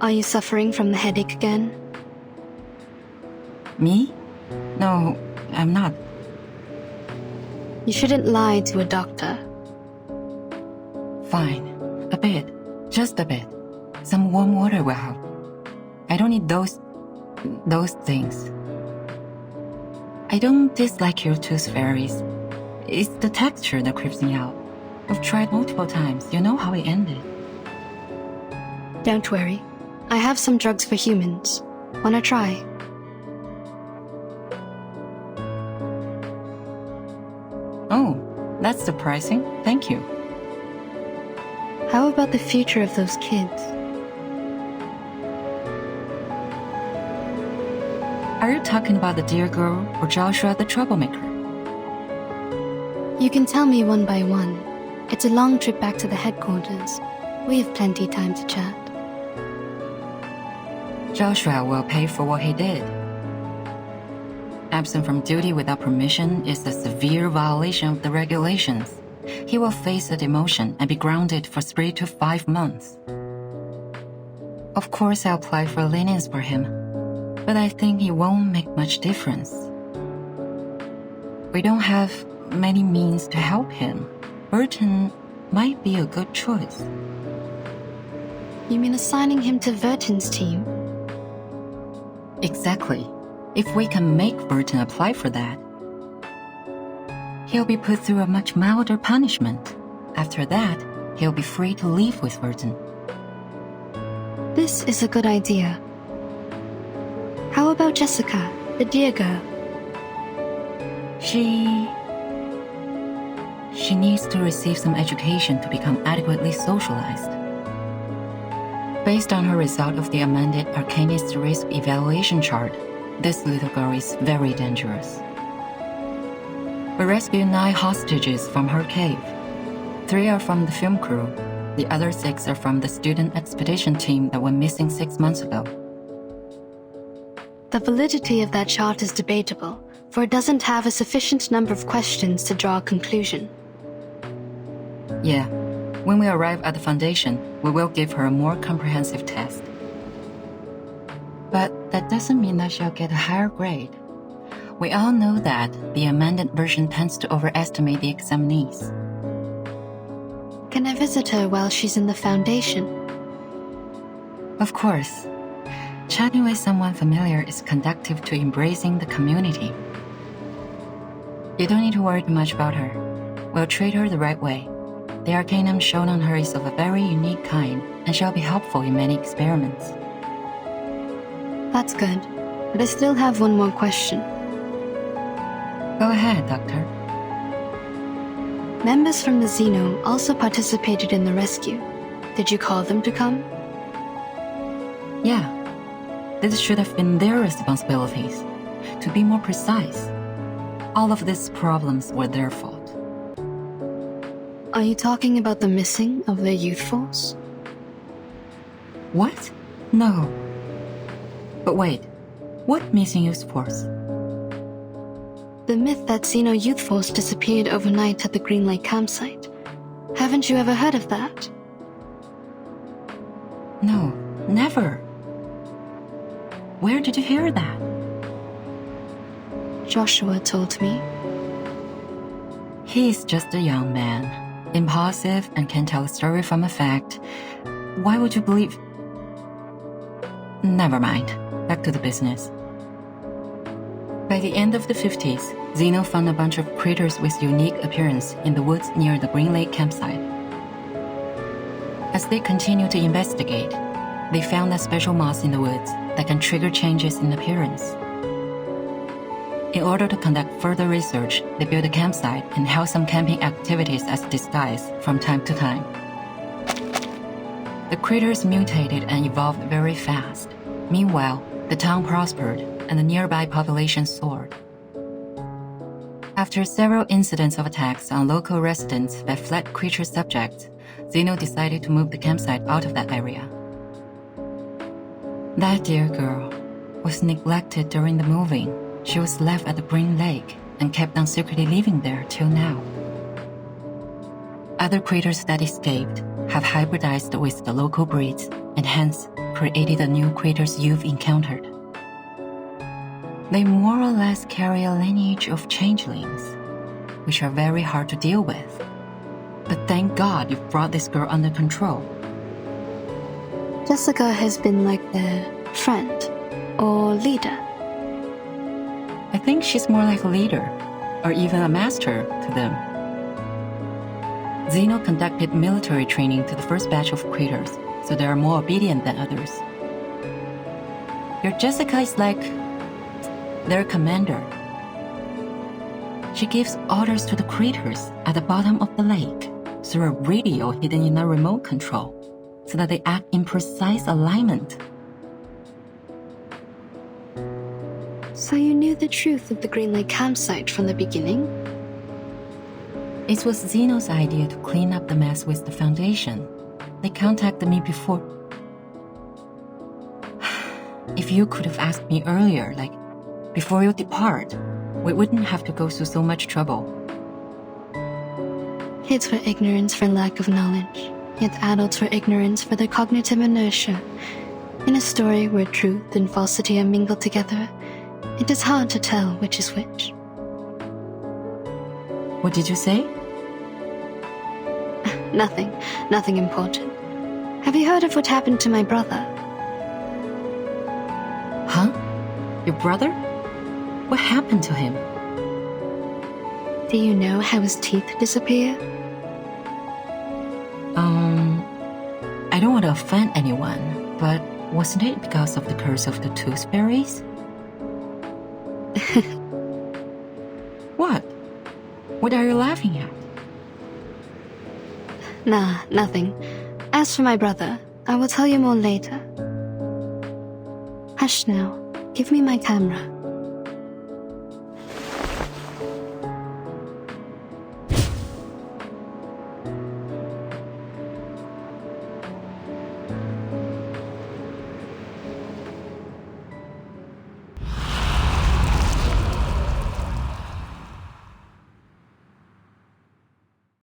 Are you suffering from the headache again? Me? No, I'm not. You shouldn't lie to a doctor. Fine. A bit. Just a bit. Some warm water will help. I don't need those things. I don't dislike your tooth fairies. It's the texture that creeps me out. I've tried multiple times. You know how it ended. Don't worry. I have some drugs for humans. Wanna try? Oh, that's surprising. Thank you. How about the future of those kids? Are you talking about the dear girl or Joshua the troublemaker? You can tell me one by one. It's a long trip back to the headquarters. We have plenty time to chat. Joshua will pay for what he did. Absent from duty without permission is a severe violation of the regulations. He will face a demotion and be grounded for 3 to 5 months. Of course, I'll apply for lenience for him, but I think it won't make much difference. We don't have many means to help him. Burton might be a good choice. You mean assigning him to Verton's team? Exactly. If we can make Burton apply for that, he'll be put through a much milder punishment. After that, he'll be free to leave with Burton. This is a good idea. How about Jessica, the dear girl? She needs to receive some education to become adequately socialized. Based on her result of the amended Arcanist risk evaluation chart, this little girl is very dangerous. We rescued 9 hostages from her cave. 3 are from the film crew. The other 6 are from the student expedition team that went missing 6 months ago. The validity of that chart is debatable, for it doesn't have a sufficient number of questions to draw a conclusion. Yeah, when we arrive at the foundation, we will give her a more comprehensive test. But that doesn't mean that she'll get a higher grade. We all know that the amended version tends to overestimate the examinees. Can I visit her while she's in the foundation? Of course. Chatting with someone familiar is conducive to embracing the community. You don't need to worry too much about her. We'll treat her the right way. The arcanum shown on her is of a very unique kind, and shall be helpful in many experiments. That's good, but I still have one more question. Go ahead, Doctor. Members from the Xeno also participated in the rescue. Did you call them to come? Yeah. This should have been their responsibilities. To be more precise, all of these problems were their fault. Are you talking about the missing of their youth force? What? No. But wait, what missing youth force? The myth that Xeno Youth Force disappeared overnight at the Green Lake campsite. Haven't you ever heard of that? No, never. Where did you hear that? Joshua told me. He is just a young man, impulsive and can tell a story from a fact. Why would you believe? Never mind. Back to the business. By the end of the 50s, Xeno found a bunch of critters with unique appearance in the woods near the Green Lake campsite. As they continued to investigate, they found a special moss in the woods that can trigger changes in appearance. In order to conduct further research, they built a campsite and held some camping activities as a disguise from time to time. The critters mutated and evolved very fast. Meanwhile, the town prospered and the nearby population soared. After several incidents of attacks on local residents by fled creature subjects, Xeno decided to move the campsite out of that area. That dear girl was neglected during the moving. She was left at the Green Lake and kept on secretly living there till now. Other creatures that escaped have hybridized with the local breeds and hence created the new creatures you've encountered. They more or less carry a lineage of changelings, which are very hard to deal with. But thank God you've brought this girl under control. Jessica has been like their friend or leader. I think she's more like a leader, or even a master to them. Zeno conducted military training to the first batch of creators, so they are more obedient than others. Your Jessica is like their commander. She gives orders to the creatures at the bottom of the lake through a radio hidden in a remote control, so that they act in precise alignment. So you knew the truth of the Green Lake campsite from the beginning? It was Zeno's idea to clean up the mess with the Foundation. They contacted me before. If you could have asked me earlier, like before you depart, we wouldn't have to go through so much trouble. Kids were ignorance for lack of knowledge, yet adults were ignorance for their cognitive inertia. In a story where truth and falsity are mingled together, it is hard to tell which is which. What did you say? Nothing important. Have you heard of what happened to my brother? Huh? Your brother? What happened to him? Do you know how his teeth disappear? I don't want to offend anyone, but wasn't it because of the curse of the tooth fairies? What? What are you laughing at? Nah, nothing. As for my brother, I will tell you more later. Hush now. Give me my camera.